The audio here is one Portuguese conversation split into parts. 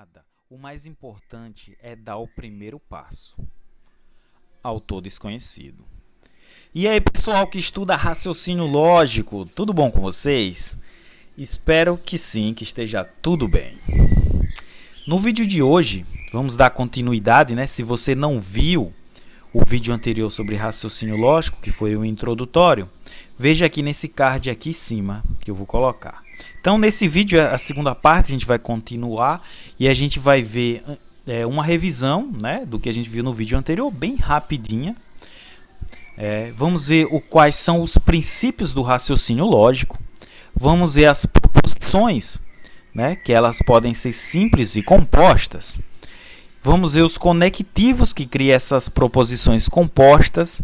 jornada, o mais importante é dar o primeiro passo. Autor desconhecido. E aí, pessoal que estuda raciocínio lógico, tudo bom com vocês? Espero que sim, que esteja tudo bem. No vídeo de hoje, vamos dar continuidade, né? Se você não viu o vídeo anterior sobre raciocínio lógico, que foi o introdutório, veja aqui nesse card aqui em cima que eu vou colocar. Então, nesse vídeo, a segunda parte, a gente vai continuar e a gente vai ver uma revisão, né, do que a gente viu no vídeo anterior, bem rapidinha. Vamos ver quais são os princípios do raciocínio lógico. Vamos ver as proposições, né, que elas podem ser simples e compostas. Vamos ver os conectivos que criam essas proposições compostas.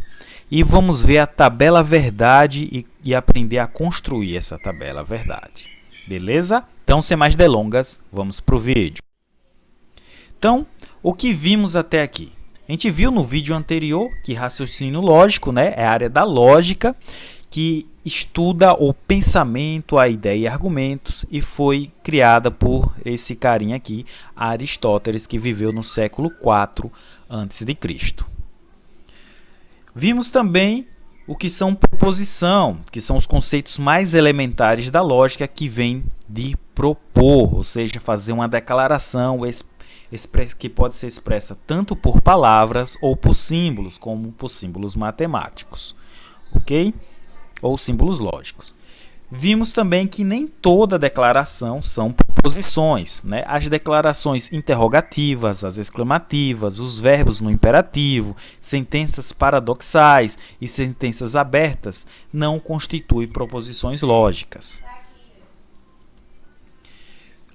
E vamos ver a tabela verdade e aprender a construir essa tabela verdade. Beleza? Então, sem mais delongas, vamos para o vídeo. Então, o que vimos até aqui? A gente viu no vídeo anterior que raciocínio lógico, né, é a área da lógica que estuda o pensamento, a ideia e argumentos e foi criada por esse carinha aqui, Aristóteles, que viveu no século IV a.C. Vimos também o que são proposição, que são os conceitos mais elementares da lógica que vem de propor, ou seja, fazer uma declaração que pode ser expressa tanto por palavras ou por símbolos, como por símbolos matemáticos, ok? Ou símbolos lógicos. Vimos também que nem toda declaração são proposições, né? As declarações interrogativas, as exclamativas, os verbos no imperativo, sentenças paradoxais e sentenças abertas não constituem proposições lógicas.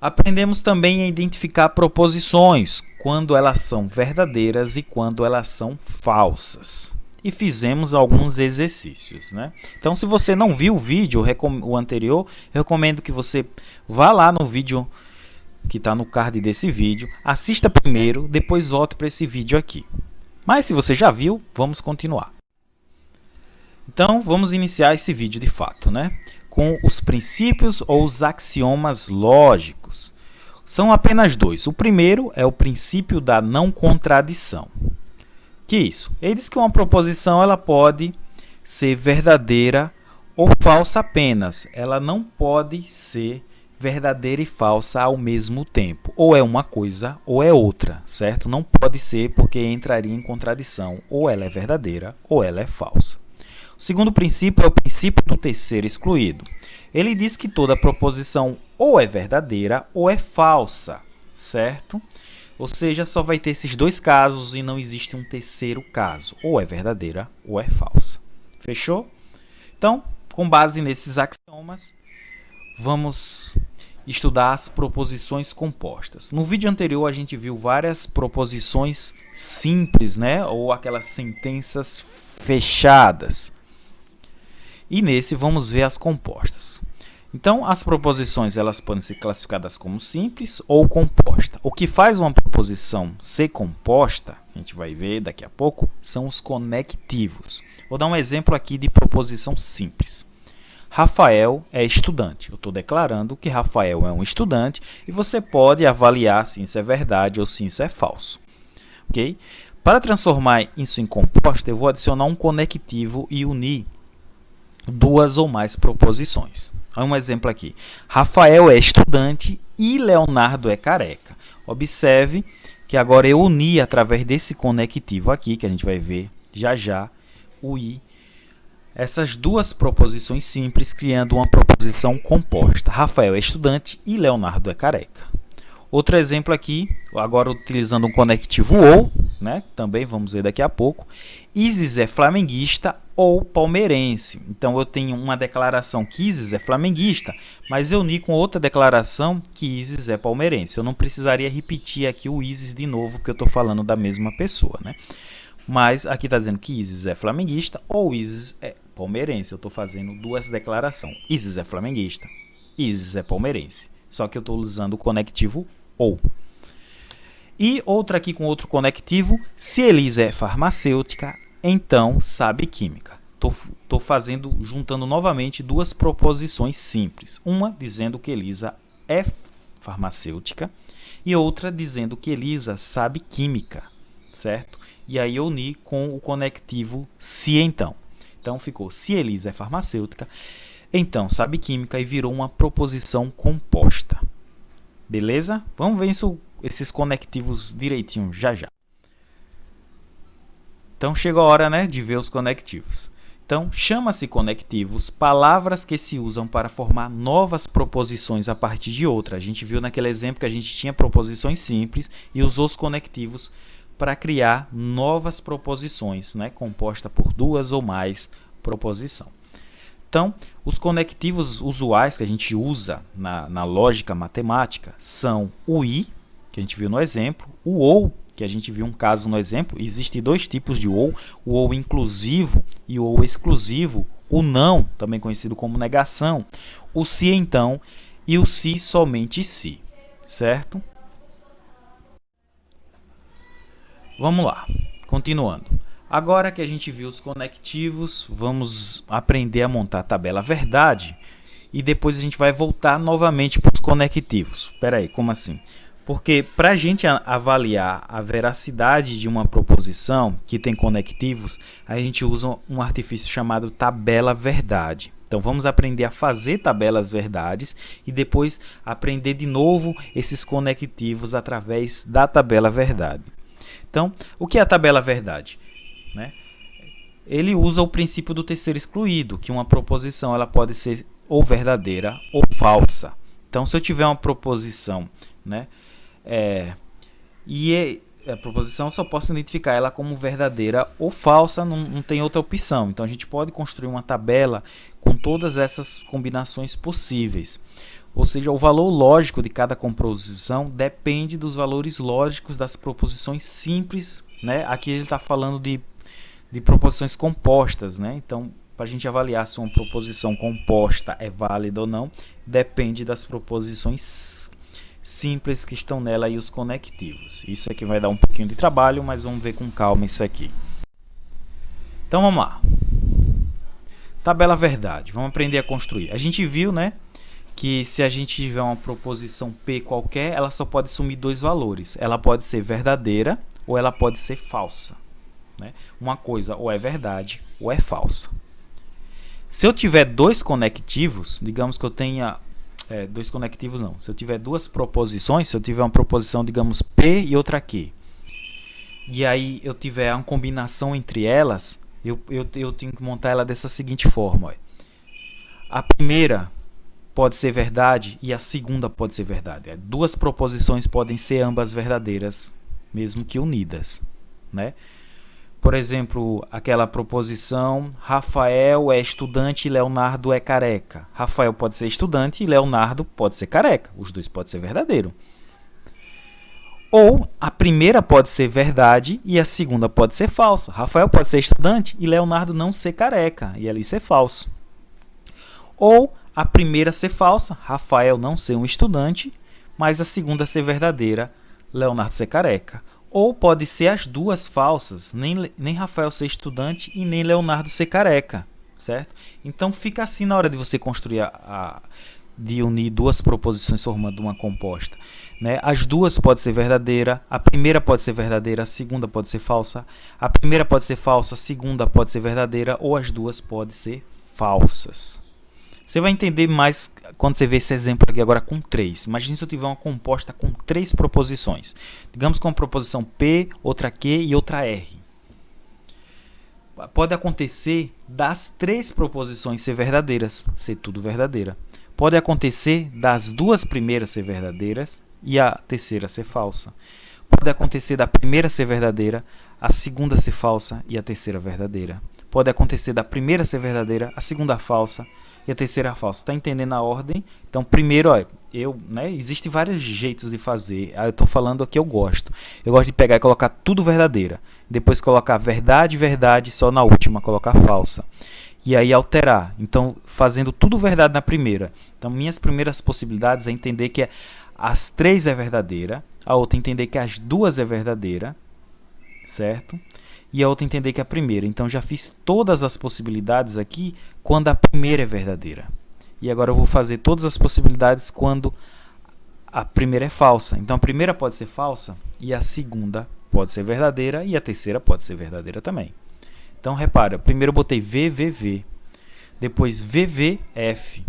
Aprendemos também a identificar proposições, quando elas são verdadeiras e quando elas são falsas. E fizemos alguns exercícios, né? Então, se você não viu o vídeo, o anterior, eu recomendo que você vá lá no vídeo que está no card desse vídeo, assista primeiro, depois volte para esse vídeo aqui. Mas se você já viu, vamos continuar. Então, vamos iniciar esse vídeo de fato, né? Com os princípios ou os axiomas lógicos. São apenas dois. O primeiro é o princípio da não contradição. Que isso? Ele diz que uma proposição ela pode ser verdadeira ou falsa apenas. Ela não pode ser verdadeira e falsa ao mesmo tempo. Ou é uma coisa ou é outra, certo? Não pode ser porque entraria em contradição. Ou ela é verdadeira ou ela é falsa. O segundo princípio é o princípio do terceiro excluído. Ele diz que toda proposição ou é verdadeira ou é falsa, certo? Ou seja, só vai ter esses dois casos e não existe um terceiro caso. Ou é verdadeira ou é falsa. Fechou? Então, com base nesses axiomas, vamos estudar as proposições compostas. No vídeo anterior, a gente viu várias proposições simples, né? Ou aquelas sentenças fechadas. E nesse, vamos ver as compostas. Então, as proposições elas podem ser classificadas como simples ou composta. O que faz uma proposição ser composta, a gente vai ver daqui a pouco, são os conectivos. Vou dar um exemplo aqui de proposição simples. Rafael é estudante. Eu estou declarando que Rafael é um estudante e você pode avaliar se isso é verdade ou se isso é falso. Okay? Para transformar isso em composta, eu vou adicionar um conectivo e unir duas ou mais proposições. Um exemplo aqui. Rafael é estudante e Leonardo é careca. Observe que agora eu uni através desse conectivo aqui, que a gente vai ver já já, o i, essas duas proposições simples, criando uma proposição composta. Rafael é estudante e Leonardo é careca. Outro exemplo aqui, agora utilizando um conectivo ou, né? Também vamos ver daqui a pouco. Isis é flamenguista ou palmeirense. Então, eu tenho uma declaração que Isis é flamenguista, mas eu uni com outra declaração que Isis é palmeirense. Eu não precisaria repetir aqui o Isis de novo, porque eu estou falando da mesma pessoa, né? Mas aqui está dizendo que Isis é flamenguista ou Isis é palmeirense. Eu estou fazendo duas declarações. Isis é flamenguista, Isis é palmeirense. Só que eu estou usando o conectivo ou. E outra aqui com outro conectivo, se Elisa é farmacêutica, então sabe química. Estou juntando novamente duas proposições simples. Uma dizendo que Elisa é farmacêutica e outra dizendo que Elisa sabe química, certo? E aí eu uni com o conectivo se então. Então ficou, se Elisa é farmacêutica, então sabe química, e virou uma proposição composta. Beleza? Vamos ver esses conectivos direitinho já já. Então chegou a hora, né, de ver os conectivos. Então, chama-se conectivos palavras que se usam para formar novas proposições a partir de outra. A gente viu naquele exemplo que a gente tinha proposições simples e usou os conectivos para criar novas proposições, né, composta por duas ou mais proposições. Então, os conectivos usuais que a gente usa na lógica matemática são o e, que a gente viu no exemplo, o ou, que a gente viu um caso no exemplo. Existem dois tipos de ou, o ou inclusivo e o ou exclusivo, o não, também conhecido como negação, o se então e o se somente se, certo? Vamos lá, continuando. Agora que a gente viu os conectivos, vamos aprender a montar a tabela verdade e depois a gente vai voltar novamente para os conectivos. Espera aí, como assim? Porque para a gente avaliar a veracidade de uma proposição que tem conectivos, a gente usa um artifício chamado tabela verdade. Então vamos aprender a fazer tabelas verdades e depois aprender de novo esses conectivos através da tabela verdade. Então, o que é a tabela verdade? Né? Ele usa o princípio do terceiro excluído, que uma proposição ela pode ser ou verdadeira ou falsa. Então, se eu tiver uma proposição, né, e a proposição só posso identificar ela como verdadeira ou falsa, não tem outra opção. Então a gente pode construir uma tabela com todas essas combinações possíveis. Ou seja, o valor lógico de cada composição depende dos valores lógicos das proposições simples, né? Aqui ele está falando de proposições compostas, né? Então, para a gente avaliar se uma proposição composta é válida ou não, depende das proposições simples que estão nela e os conectivos. Isso aqui vai dar um pouquinho de trabalho, mas vamos ver com calma isso aqui. Então vamos lá. Tabela verdade. Vamos aprender a construir. A gente viu, né, que se a gente tiver uma proposição P qualquer, ela só pode assumir dois valores. Ela pode ser verdadeira ou ela pode ser falsa, né? Uma coisa ou é verdade ou é falsa. Se eu tiver dois conectivos, digamos que eu tenha dois conectivos não. Se eu tiver duas proposições, se eu tiver uma proposição, digamos, P e outra Q, e aí eu tiver uma combinação entre elas, eu tenho que montar ela dessa seguinte forma. Ó. A primeira pode ser verdade e a segunda pode ser verdade. Duas proposições podem ser ambas verdadeiras, mesmo que unidas, né? Por exemplo, aquela proposição, Rafael é estudante e Leonardo é careca. Rafael pode ser estudante e Leonardo pode ser careca. Os dois podem ser verdadeiros. Ou a primeira pode ser verdade e a segunda pode ser falsa. Rafael pode ser estudante e Leonardo não ser careca e ali ser falso. Ou a primeira ser falsa, Rafael não ser um estudante, mas a segunda ser verdadeira, Leonardo ser careca. Ou pode ser as duas falsas, nem Rafael ser estudante e nem Leonardo ser careca, certo? Então fica assim na hora de você construir de unir duas proposições formando uma composta, né? As duas podem ser verdadeira, a primeira pode ser verdadeira, a segunda pode ser falsa, a primeira pode ser falsa, a segunda pode ser verdadeira, ou as duas podem ser falsas. Você vai entender mais quando você ver esse exemplo aqui agora com 3. Imagine se eu tiver uma composta com 3 proposições. Digamos com uma proposição P, outra Q e outra R. Pode acontecer das 3 proposições ser verdadeiras, ser tudo verdadeira. Pode acontecer das duas primeiras ser verdadeiras e a terceira ser falsa. Pode acontecer da primeira ser verdadeira, a segunda ser falsa e a terceira verdadeira. Pode acontecer da primeira ser verdadeira, a segunda falsa e a terceira falsa. Está entendendo a ordem? Então, primeiro, existem vários jeitos de fazer. Eu estou falando aqui, eu gosto. Eu gosto de pegar e colocar tudo verdadeira. Depois colocar verdade, verdade, só na última colocar falsa. E aí alterar. Então, fazendo tudo verdade na primeira. Então, minhas primeiras possibilidades é entender que as 3 é verdadeira. A outra entender que as 2 é verdadeira. Certo? E a outra entender que é a primeira. Então, já fiz todas as possibilidades aqui quando a primeira é verdadeira. E agora eu vou fazer todas as possibilidades quando a primeira é falsa. Então a primeira pode ser falsa e a segunda pode ser verdadeira e a terceira pode ser verdadeira também. Então repara, primeiro eu botei VVV, depois VVF.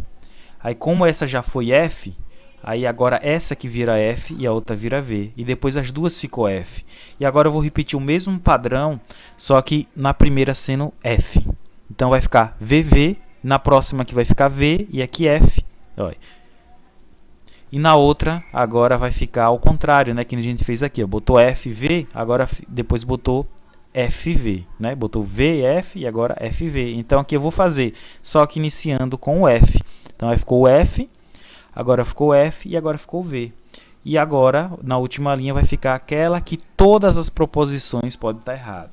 Aí como essa já foi F, aí agora essa que vira F e a outra vira V. E depois as duas ficou F. E agora eu vou repetir o mesmo padrão, só que na primeira sendo F. Então vai ficar VV, na próxima que vai ficar V e aqui F. Olha. E na outra agora vai ficar ao contrário, né? Que a gente fez aqui. Ó. Botou FV, agora depois botou FV, né? Botou VF e agora FV. Então aqui eu vou fazer, só que iniciando com o F. Então aí ficou o F, agora ficou F e agora ficou V. E agora, na última linha, vai ficar aquela que todas as proposições podem estar erradas.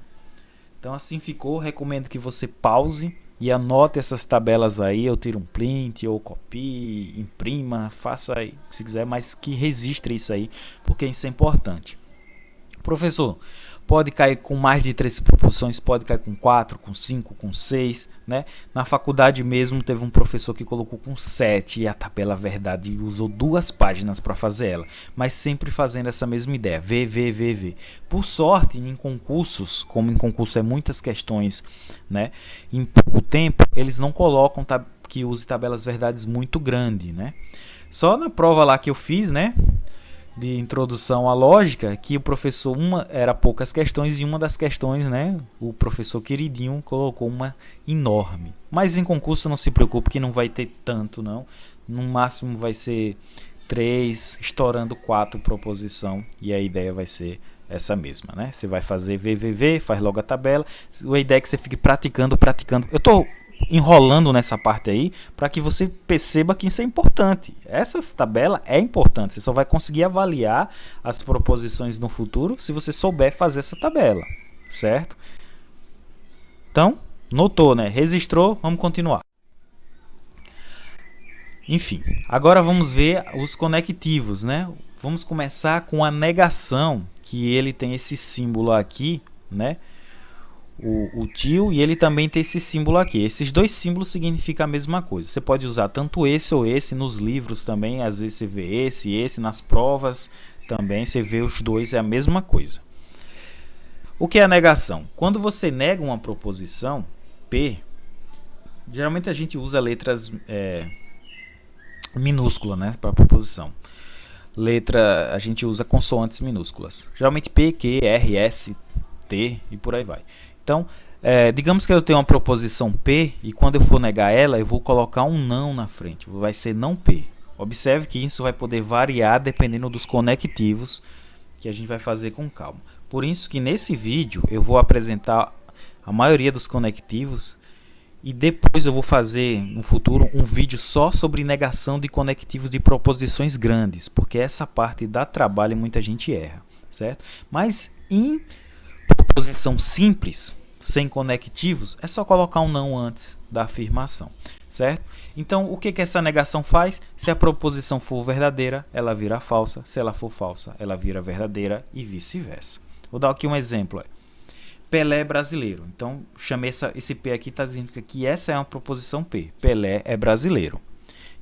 Então assim ficou. Recomendo que você pause e anote essas tabelas aí, ou tire um print, ou copie, imprima, faça aí, se quiser, mas que registre isso aí, porque isso é importante. Professor, pode cair com mais de 3 proposições, pode cair com 4, com 5, com 6, né? Na faculdade mesmo teve um professor que colocou com 7 e a tabela verdade usou 2 páginas para fazer ela, mas sempre fazendo essa mesma ideia, V. Por sorte, em concursos, como em concurso é muitas questões, né? Em pouco tempo, eles não colocam que use tabelas verdades muito grande, né? Só na prova lá que eu fiz, né? De introdução à lógica, que o professor, era poucas questões e uma das questões, né, o professor queridinho colocou uma enorme. Mas em concurso não se preocupe que não vai ter tanto não, no máximo vai ser 3, estourando 4 proposição e a ideia vai ser essa mesma, né? Você vai fazer VVV, faz logo a tabela, a ideia é que você fique praticando. Eu estou enrolando nessa parte aí para que você perceba que isso é importante. Essa tabela é importante. Você só vai conseguir avaliar as proposições no futuro se você souber fazer essa tabela, certo? Então, notou, né? Registrou, vamos continuar. Enfim, agora vamos ver os conectivos, né? Vamos começar com a negação, que ele tem esse símbolo aqui, né? O tio, e ele também tem esse símbolo aqui. Esses dois símbolos significam a mesma coisa. Você pode usar tanto esse ou esse nos livros também. Às vezes você vê esse nas provas também. Você vê os dois, é a mesma coisa. O que é a negação? Quando você nega uma proposição P, geralmente a gente usa letras minúsculas, né, para proposição. A gente usa consoantes minúsculas. Geralmente P, Q, R, S, T e por aí vai. Então, digamos que eu tenho uma proposição P e quando eu for negar ela, eu vou colocar um não na frente. Vai ser não P. Observe que isso vai poder variar dependendo dos conectivos que a gente vai fazer com calma. Por isso que nesse vídeo eu vou apresentar a maioria dos conectivos e depois eu vou fazer no futuro um vídeo só sobre negação de conectivos de proposições grandes, porque essa parte dá trabalho e muita gente erra, certo? Mas em proposição simples, sem conectivos, é só colocar um não antes da afirmação, certo? Então, o que essa negação faz? Se a proposição for verdadeira, ela vira falsa. Se ela for falsa, ela vira verdadeira e vice-versa. Vou dar aqui um exemplo. Pelé é brasileiro. Então, chamei esse P aqui, está dizendo que essa é uma proposição P. Pelé é brasileiro.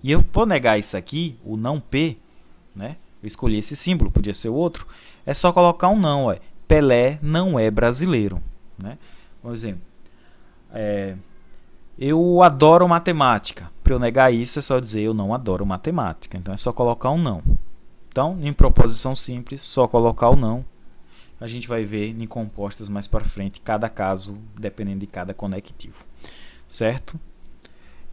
E eu vou negar isso aqui, o não P, né? Eu escolhi esse símbolo, podia ser o outro. É só colocar um não, Pelé não é brasileiro, né? Por exemplo, eu adoro matemática. Para eu negar isso é só dizer eu não adoro matemática. Então é só colocar um não. Então, em proposição simples, só colocar o não. A gente vai ver em compostas mais para frente, cada caso, dependendo de cada conectivo, certo?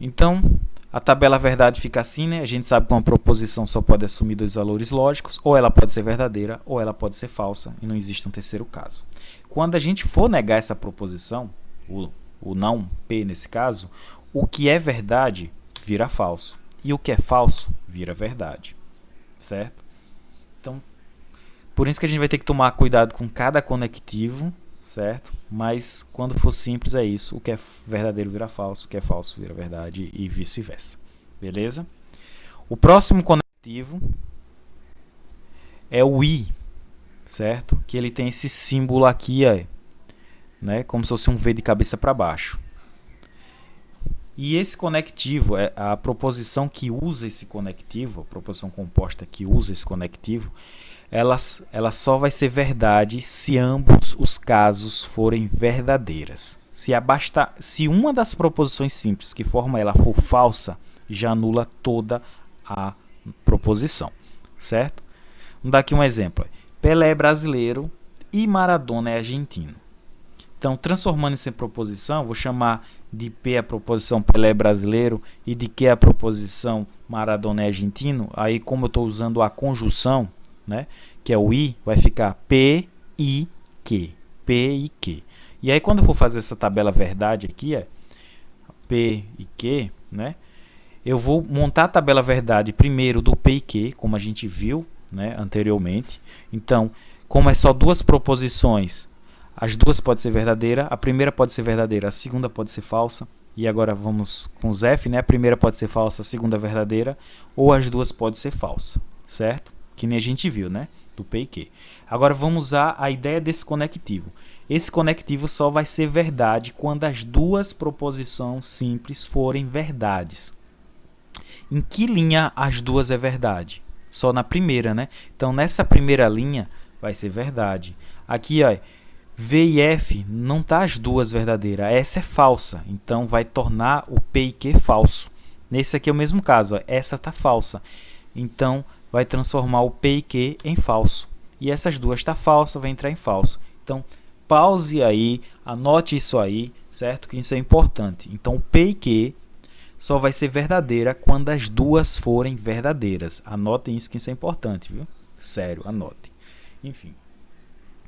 Então, a tabela verdade fica assim, né? A gente sabe que uma proposição só pode assumir 2 valores lógicos, ou ela pode ser verdadeira, ou ela pode ser falsa, e não existe um terceiro caso. Quando a gente for negar essa proposição, o não P nesse caso, o que é verdade vira falso, e o que é falso vira verdade, certo? Então, por isso que a gente vai ter que tomar cuidado com cada conectivo, certo? Mas quando for simples é isso, o que é verdadeiro vira falso, o que é falso vira verdade e vice-versa. Beleza? O próximo conectivo é o I, certo? Que ele tem esse símbolo aqui, né? Como se fosse um V de cabeça para baixo. E esse conectivo, a proposição que usa esse conectivo, a proposição composta que usa esse conectivo, ela só vai ser verdade se ambos os casos forem verdadeiras. Se uma das proposições simples que forma ela for falsa, já anula toda a proposição, certo? Vamos dar aqui um exemplo. Pelé é brasileiro e Maradona é argentino. Então, transformando isso em proposição, vou chamar de P a proposição Pelé é brasileiro e de Q a proposição Maradona é argentino. Aí, como eu estou usando a conjunção, né, que é o I, vai ficar P, I, Q. P e Q. E aí, quando eu for fazer essa tabela verdade aqui, P e Q, né, eu vou montar a tabela verdade primeiro do P e Q, como a gente viu, né, anteriormente. Então, como é só duas proposições, as duas podem ser verdadeiras, a primeira pode ser verdadeira, a segunda pode ser falsa. E agora vamos com os F, né? A primeira pode ser falsa, a segunda verdadeira, ou as duas podem ser falsas, certo? Que nem a gente viu, né? Do P e Q. Agora vamos usar a ideia desse conectivo. Esse conectivo só vai ser verdade quando as duas proposições simples forem verdades. Em que linha as duas é verdade? Só na primeira, né? Então, nessa primeira linha vai ser verdade. Aqui, ó, V e F não tá as duas verdadeiras. Essa é falsa. Então, vai tornar o P e Q falso. Nesse aqui é o mesmo caso. Ó, essa tá falsa. Então, vai transformar o P e Q em falso. E essas duas tá falsa, vai entrar em falso. Então, pause aí, anote isso aí, certo? Que isso é importante. Então, o P e Q só vai ser verdadeira quando as duas forem verdadeiras. Anotem isso, que isso é importante, viu? Sério, anote. Enfim.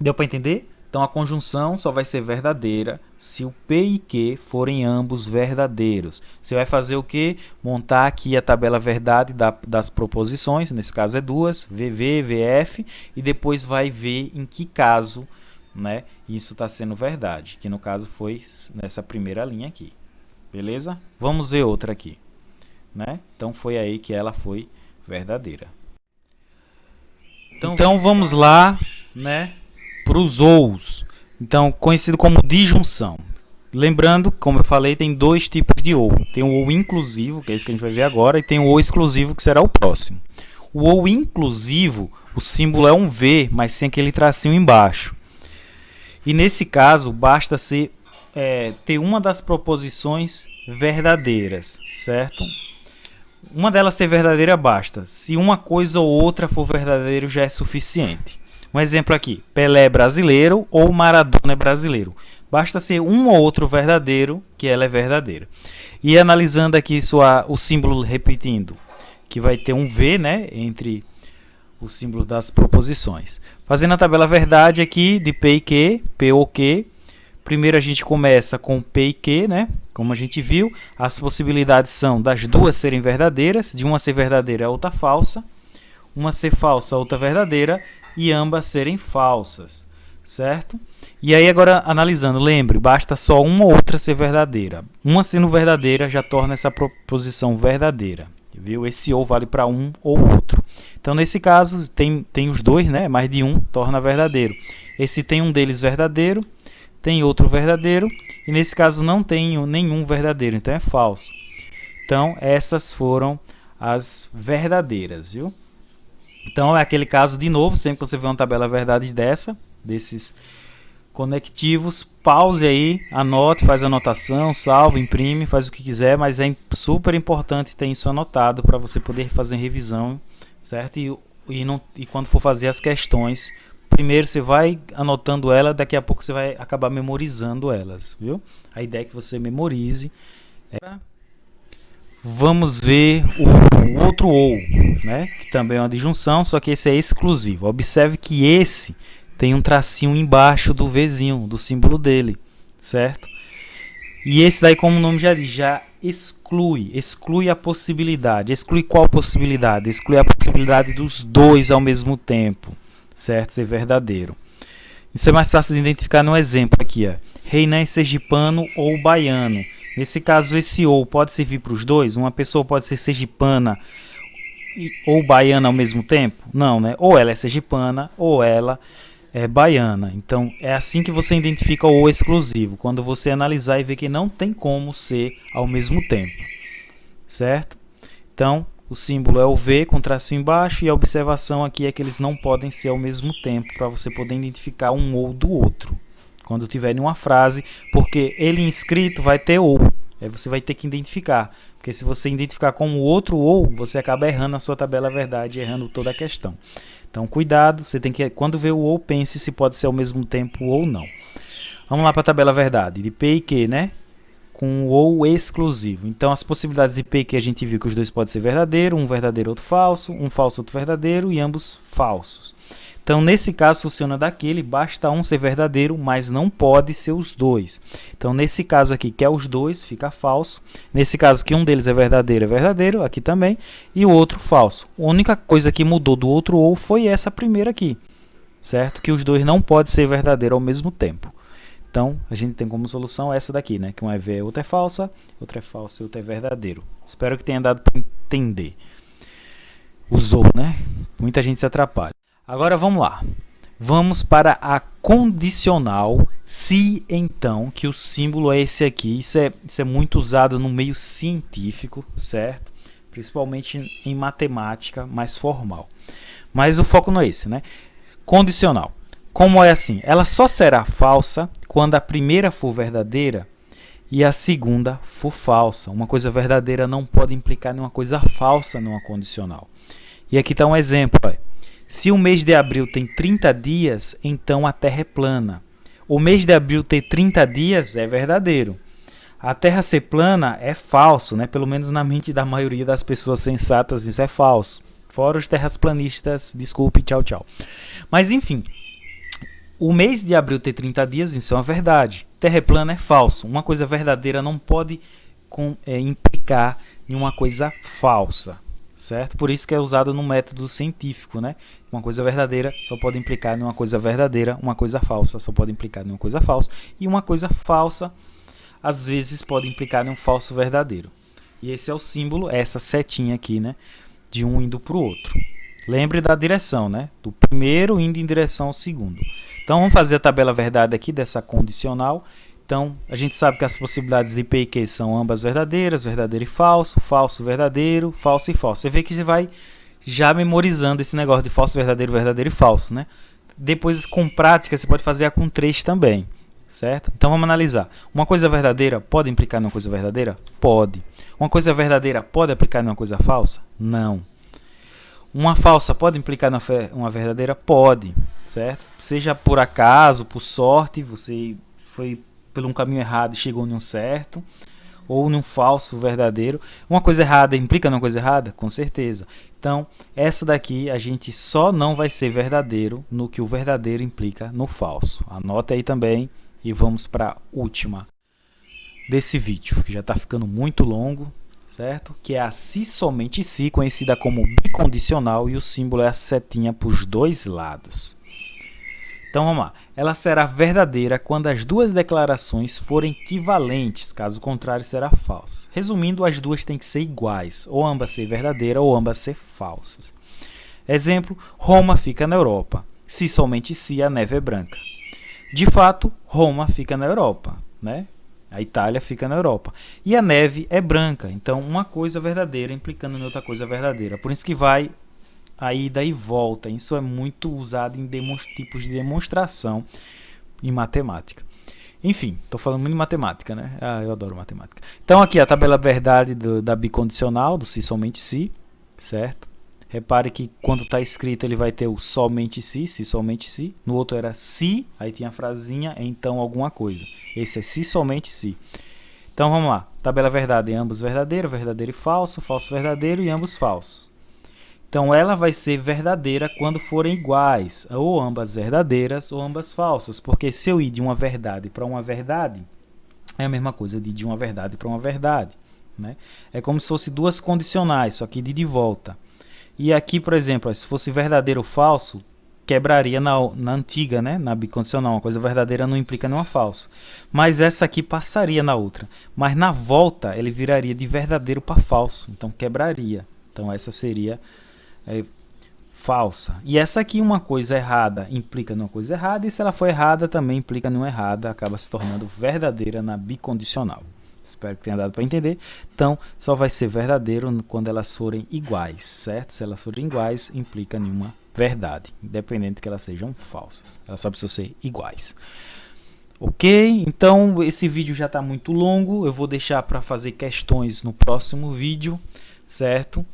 Deu para entender? Então, a conjunção só vai ser verdadeira se o P e Q forem ambos verdadeiros. Você vai fazer o quê? Montar aqui a tabela verdade das proposições, nesse caso é duas, VV, VF, e depois vai ver em que caso, né, isso está sendo verdade, que no caso foi nessa primeira linha aqui. Beleza? Vamos ver outra aqui, né? Então, foi aí que ela foi verdadeira. Então vamos lá, né, para os OUs. Então, conhecido como disjunção. Lembrando, como eu falei, tem dois tipos de OU. Tem o OU inclusivo, que é esse que a gente vai ver agora, e tem o OU exclusivo, que será o próximo. O OU inclusivo, o símbolo é um V, mas sem aquele tracinho embaixo. E nesse caso, basta ter uma das proposições verdadeiras, certo? Uma delas ser verdadeira basta. Se uma coisa ou outra for verdadeiro, já é suficiente. Um exemplo aqui, Pelé é brasileiro ou Maradona é brasileiro. Basta ser um ou outro verdadeiro, que ela é verdadeira. E analisando aqui o símbolo repetindo, que vai ter um V, né, entre o símbolo das proposições. Fazendo a tabela verdade aqui de P e Q, P ou Q. Primeiro a gente começa com P e Q, né? Como a gente viu, as possibilidades são das duas serem verdadeiras, de uma ser verdadeira e a outra falsa, uma ser falsa, a outra verdadeira, e ambas serem falsas, certo? E aí agora analisando, lembre, basta só uma ou outra ser verdadeira. Uma sendo verdadeira já torna essa proposição verdadeira, viu? Esse ou vale para um ou outro. Então nesse caso tem os dois, né? Mais de um torna verdadeiro. Esse tem um deles verdadeiro, tem outro verdadeiro, e nesse caso não tem nenhum verdadeiro, então é falso. Então essas foram as verdadeiras, viu? Então é aquele caso de novo, sempre que você vê uma tabela verdade desses conectivos, pause aí, anote, faz anotação, salva, imprime, faz o que quiser, mas é super importante ter isso anotado para você poder fazer revisão, certo? E quando for fazer as questões, primeiro você vai anotando ela, daqui a pouco você vai acabar memorizando elas, viu? A ideia é que você memorize. Vamos ver o outro OU, né? Que também é uma disjunção, só que esse é exclusivo. Observe que esse tem um tracinho embaixo do Vzinho, do símbolo dele, certo? E esse daí, como o nome já diz, já exclui a possibilidade. Exclui qual possibilidade? Exclui a possibilidade dos dois ao mesmo tempo, certo? Ser verdadeiro. Isso é mais fácil de identificar no exemplo aqui, ó. Renan é sergipano ou baiano. Nesse caso, esse ou pode servir para os dois? Uma pessoa pode ser sergipana ou baiana ao mesmo tempo? Não, né? Ou ela é sergipana ou ela baiana. Então é assim que você identifica o exclusivo, quando você analisar e ver que não tem como ser ao mesmo tempo, certo? Então o símbolo é o V com tracinho embaixo, e a observação aqui é que eles não podem ser ao mesmo tempo, para você poder identificar um ou do outro quando tiver em uma frase, porque ele inscrito vai ter ou, aí você vai ter que identificar, porque se você identificar como outro ou, você acaba errando a sua tabela verdade, errando toda a questão. Então cuidado, você tem que, quando ver o ou, pense se pode ser ao mesmo tempo ou não. Vamos lá para a tabela verdade, de P e Q, né? Com o ou exclusivo. Então as possibilidades de P e Q a gente viu que os dois podem ser verdadeiro, um verdadeiro, outro falso, um falso, outro verdadeiro, e ambos falsos. Então, nesse caso, funciona daquele, basta um ser verdadeiro, mas não pode ser os dois. Então, nesse caso aqui, que é os dois, fica falso. Nesse caso, que um deles é verdadeiro, aqui também, e o outro falso. A única coisa que mudou do outro ou foi essa primeira aqui, certo? Que os dois não podem ser verdadeiros ao mesmo tempo. Então, a gente tem como solução essa daqui, né? Que um é V, outra é falsa, outra é falso e outra é verdadeiro. Espero que tenha dado para entender. Usou, né? Muita gente se atrapalha. Agora vamos lá, vamos para a condicional, se então, que o símbolo é esse aqui. Isso é muito usado no meio científico, certo? Principalmente em matemática mais formal. Mas o foco não é esse, né? Condicional, como é assim? Ela só será falsa quando a primeira for verdadeira e a segunda for falsa. Uma coisa verdadeira não pode implicar em uma coisa falsa numa condicional. E aqui está um exemplo, olha. Se o mês de abril tem 30 dias, então a Terra é plana. O mês de abril ter 30 dias é verdadeiro. A Terra ser plana é falso, né? Pelo menos na mente da maioria das pessoas sensatas isso é falso. Fora os terraplanistas, desculpe, tchau, tchau. Mas enfim, o mês de abril ter 30 dias, isso é uma verdade. Terra plana é falso. Uma coisa verdadeira não pode implicar em uma coisa falsa. Certo? Por isso que é usado no método científico, né? Uma coisa verdadeira só pode implicar em uma coisa verdadeira, uma coisa falsa só pode implicar em uma coisa falsa, e uma coisa falsa às vezes pode implicar em um falso verdadeiro. E esse é o símbolo, essa setinha aqui, né? De um indo para o outro. Lembre da direção, né? Do primeiro indo em direção ao segundo. Então vamos fazer a tabela verdade aqui dessa condicional. Então, a gente sabe que as possibilidades de P e Q são ambas verdadeiras, verdadeiro e falso, falso, verdadeiro, falso e falso. Você vê que você vai já memorizando esse negócio de falso, verdadeiro, verdadeiro e falso, né? Depois, com prática, você pode fazer com 3 também, certo? Então, vamos analisar. Uma coisa verdadeira pode implicar numa coisa verdadeira? Pode. Uma coisa verdadeira pode aplicar numa coisa falsa? Não. Uma falsa pode implicar numa verdadeira? Pode, certo? Seja por acaso, por sorte, você foi por um caminho errado e chegou num certo, ou num falso verdadeiro. Uma coisa errada implica numa coisa errada? Com certeza. Então, essa daqui a gente só não vai ser verdadeiro no que o verdadeiro implica no falso. Anota aí também e vamos para a última desse vídeo, que já está ficando muito longo, certo? Que é a se somente se, conhecida como bicondicional, e o símbolo é a setinha para os dois lados. Então vamos lá, ela será verdadeira quando as duas declarações forem equivalentes, caso contrário será falsa. Resumindo, as duas têm que ser iguais, ou ambas ser verdadeiras ou ambas ser falsas. Exemplo, Roma fica na Europa, se somente se a neve é branca. De fato, Roma fica na Europa, né? A Itália fica na Europa. E a neve é branca, então uma coisa verdadeira implicando em outra coisa verdadeira. Por isso que vai a ida e volta. Isso é muito usado em tipos de demonstração em matemática. Enfim, estou falando muito de matemática, né? Eu adoro matemática. Então aqui a tabela verdade da bicondicional, do se somente se, certo? Repare que quando está escrito ele vai ter o somente se somente se. No outro era se, aí tinha a frasinha, então alguma coisa. Esse é se somente se. Então vamos lá. Tabela verdade em ambos verdadeiro, verdadeiro e falso, falso verdadeiro e ambos falsos. Então ela vai ser verdadeira quando forem iguais, ou ambas verdadeiras ou ambas falsas, porque se eu ir de uma verdade para uma verdade, é a mesma coisa de uma verdade para uma verdade, né? É como se fosse duas condicionais, só que de volta. E aqui, por exemplo, se fosse verdadeiro ou falso, quebraria na antiga, né? Na bicondicional, uma coisa verdadeira não implica nenhuma falsa. Mas essa aqui passaria na outra, mas na volta ele viraria de verdadeiro para falso, então quebraria. Então essa seria falsa. E essa aqui, uma coisa errada, implica numa coisa errada, e se ela for errada, também implica numa errada, acaba se tornando verdadeira na bicondicional. Espero que tenha dado para entender. Então, só vai ser verdadeiro quando elas forem iguais, certo? Se elas forem iguais, implica em uma verdade, independente que elas sejam falsas. Elas só precisam ser iguais. Ok? Então, esse vídeo já está muito longo. Eu vou deixar para fazer questões no próximo vídeo, certo?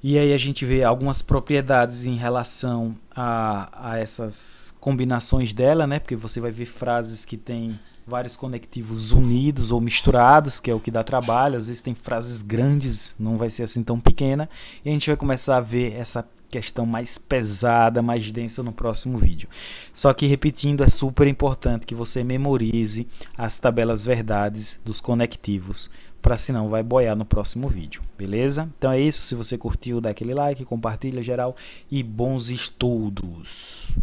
E aí a gente vê algumas propriedades em relação a essas combinações dela, né? Porque você vai ver frases que têm vários conectivos unidos ou misturados, que é o que dá trabalho. Às vezes tem frases grandes, não vai ser assim tão pequena. E a gente vai começar a ver essa questão mais pesada, mais densa no próximo vídeo. Só que, repetindo, é super importante que você memorize as tabelas verdades dos conectivos, para senão vai boiar no próximo vídeo, beleza? Então é isso, se você curtiu, dá aquele like, compartilha geral e bons estudos!